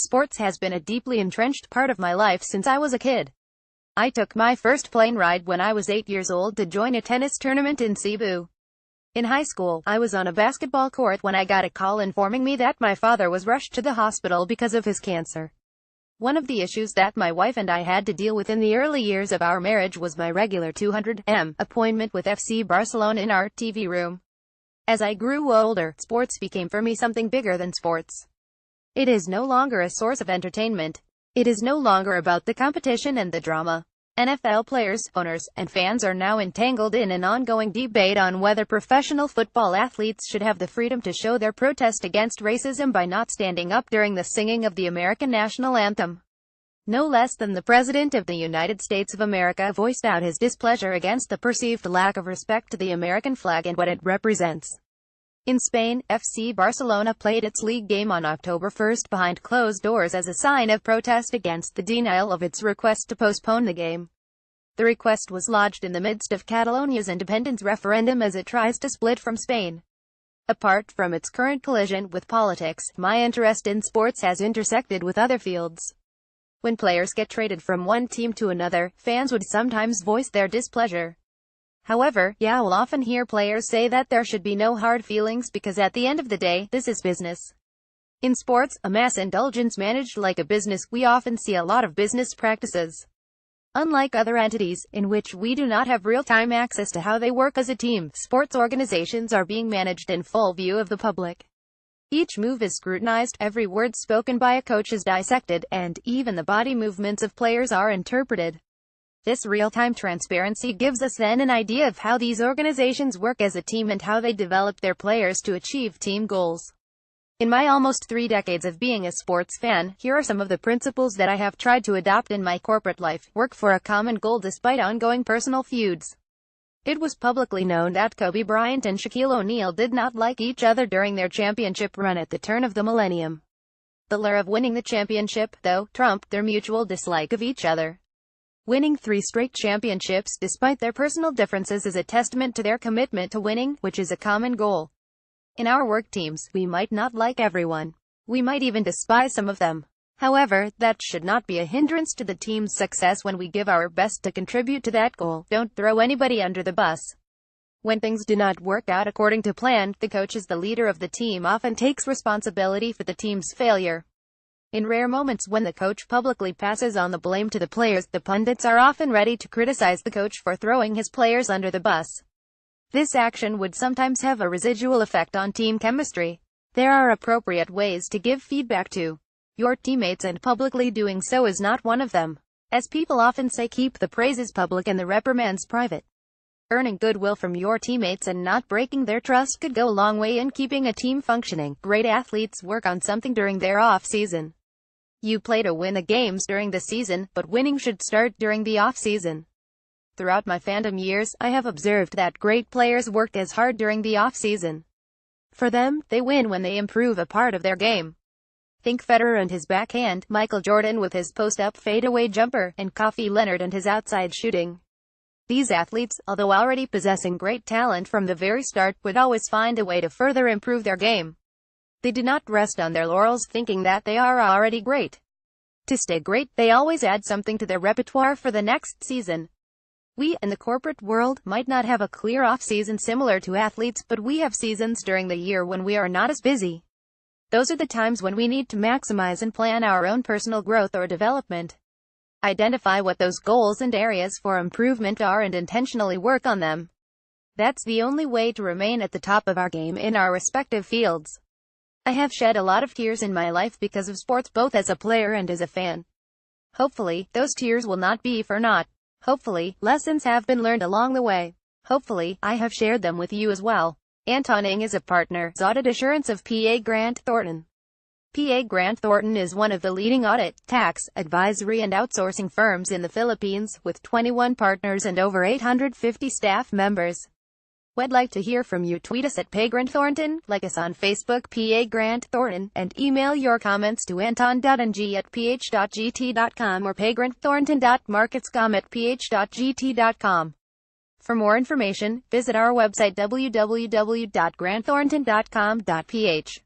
Sports has been a deeply entrenched part of my life since I was a kid. I took my first plane ride when I was 8 years old to join a tennis tournament in Cebu. In high school, I was on a basketball court when I got a call informing me that my father was rushed to the hospital because of his cancer. One of the issues that my wife and I had to deal with in the early years of our marriage was my regular 200 appointment with FC Barcelona in our TV room. As I grew older, sports became for me something bigger than sports. It is no longer a source of entertainment. It is no longer about the competition and the drama. NFL players, owners, and fans are now entangled in an ongoing debate on whether professional football athletes should have the freedom to show their protest against racism by not standing up during the singing of the American national anthem. No less than the President of the United States of America voiced out his displeasure against the perceived lack of respect to the American flag and what it represents. In Spain, FC Barcelona played its league game on October 1 behind closed doors as a sign of protest against the denial of its request to postpone the game. The request was lodged in the midst of Catalonia's independence referendum as it tries to split from Spain. Apart from its current collision with politics, my interest in sports has intersected with other fields. When players get traded from one team to another, fans would sometimes voice their displeasure. However, I will often hear players say that there should be no hard feelings because at the end of the day, this is business. In sports, a mass indulgence managed like a business, we often see a lot of business practices. Unlike other entities, in which we do not have real-time access to how they work as a team, sports organizations are being managed in full view of the public. Each move is scrutinized, every word spoken by a coach is dissected, and even the body movements of players are interpreted. This real-time transparency gives us then an idea of how these organizations work as a team and how they develop their players to achieve team goals. In my almost 3 decades of being a sports fan, here are some of the principles that I have tried to adopt in my corporate life. Work for a common goal despite ongoing personal feuds. It was publicly known that Kobe Bryant and Shaquille O'Neal did not like each other during their championship run at the turn of the millennium. The lure of winning the championship, though, trumped their mutual dislike of each other. Winning 3 straight championships despite their personal differences is a testament to their commitment to winning, which is a common goal. In our work teams, we might not like everyone. We might even despise some of them. However, that should not be a hindrance to the team's success when we give our best to contribute to that goal. Don't throw anybody under the bus. When things do not work out according to plan, the coach as the leader of the team often takes responsibility for the team's failure. In rare moments when the coach publicly passes on the blame to the players, the pundits are often ready to criticize the coach for throwing his players under the bus. This action would sometimes have a residual effect on team chemistry. There are appropriate ways to give feedback to your teammates, and publicly doing so is not one of them. As people often say, keep the praises public and the reprimands private. Earning goodwill from your teammates and not breaking their trust could go a long way in keeping a team functioning. Great athletes work on something during their off-season. You play to win the games during the season, but winning should start during the off-season. Throughout my fandom years, I have observed that great players work as hard during the off-season. For them, they win when they improve a part of their game. Think Federer and his backhand, Michael Jordan with his post-up fadeaway jumper, and Kawhi Leonard and his outside shooting. These athletes, although already possessing great talent from the very start, would always find a way to further improve their game. They do not rest on their laurels thinking that they are already great. To stay great, they always add something to their repertoire for the next season. We, in the corporate world, might not have a clear off-season similar to athletes, but we have seasons during the year when we are not as busy. Those are the times when we need to maximize and plan our own personal growth or development. Identify what those goals and areas for improvement are and intentionally work on them. That's the only way to remain at the top of our game in our respective fields. I have shed a lot of tears in my life because of sports, both as a player and as a fan. Hopefully, those tears will not be for naught. Hopefully, lessons have been learned along the way. Hopefully, I have shared them with you as well. Anton Ng is a partner, audit assurance of P.A. Grant Thornton. P.A. Grant Thornton is one of the leading audit, tax, advisory and outsourcing firms in the Philippines, with 21 partners and over 850 staff members. We'd like to hear from you. Tweet us at P.A. Grant Thornton, like us on Facebook P.A. Grant Thornton, and email your comments to anton.ng@ph.gt.com or pgrantthornton.marketscom@ph.gt.com. For more information, visit our website www.grantthornton.com.ph.